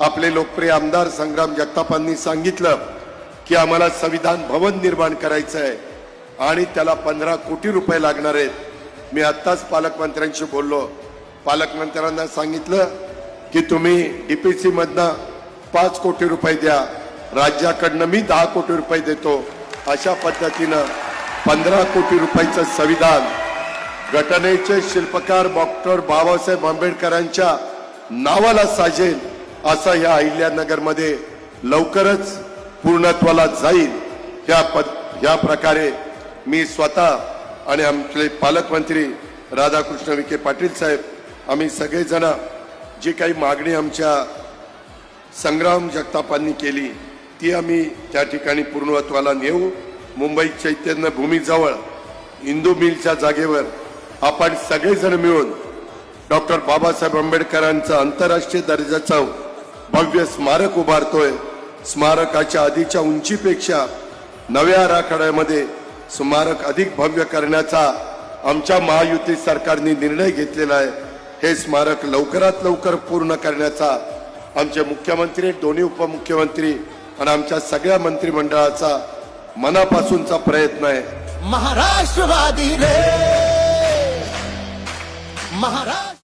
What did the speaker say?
आपले लोकप्रिय आमदार संग्राम जगतापांनी सांगितलं की आम्हाला संविधान भवन निर्माण करायचं आहे आणि त्याला 15 कोटी रुपये लागणार आहेत। मी आत्ताच पालकमंत्र्यांशी बोललो, पालकमंत्र्यांना सांगितलं की तुम्ही डीपीसी मधनं 5 कोटी रुपये द्या, राज्याकडनं मी 10 कोटी रुपये देतो। अशा पद्धतीनं 15 कोटी रुपयाचं संविधान घटनेचे शिल्पकार डॉक्टर बाबासाहेब आंबेडकरांच्या नावाला साजेल असं या अहिल्यानगरमध्ये लवकरच पूर्णत्वाला जाईल। या प्रकारे मी स्वतः आणि आमचे पालकमंत्री राधाकृष्ण विखे पाटील साहेब आम्ही सगळेजण जी काही मागणी आमच्या संग्राम जगतापांनी केली ती आम्ही त्या ठिकाणी पूर्णत्वाला नेऊ। मुंबई चैतन्य भूमीजवळ इंदू मिलच्या जागेवर आपण सगळेजण मिळून डॉक्टर बाबासाहेब आंबेडकरांचं आंतरराष्ट्रीय दर्जाचं भव्य स्मारक उभारतोय। स्मारकाच्या आधीच्या उंचीपेक्षा नव्या आराखड्यामध्ये स्मारक अधिक भव्य करण्याचा आमच्या महायुती सरकारने निर्णय घेतलेला आहे। हे स्मारक लवकरात लवकर पूर्ण करण्याचा आमचे मुख्यमंत्री, दोन्ही उपमुख्यमंत्री आणि आमच्या सगळ्या मंत्रिमंडळाचा मनापासूनचा प्रयत्न आहे। महाराष्ट्रवादी रे महाराष्ट्र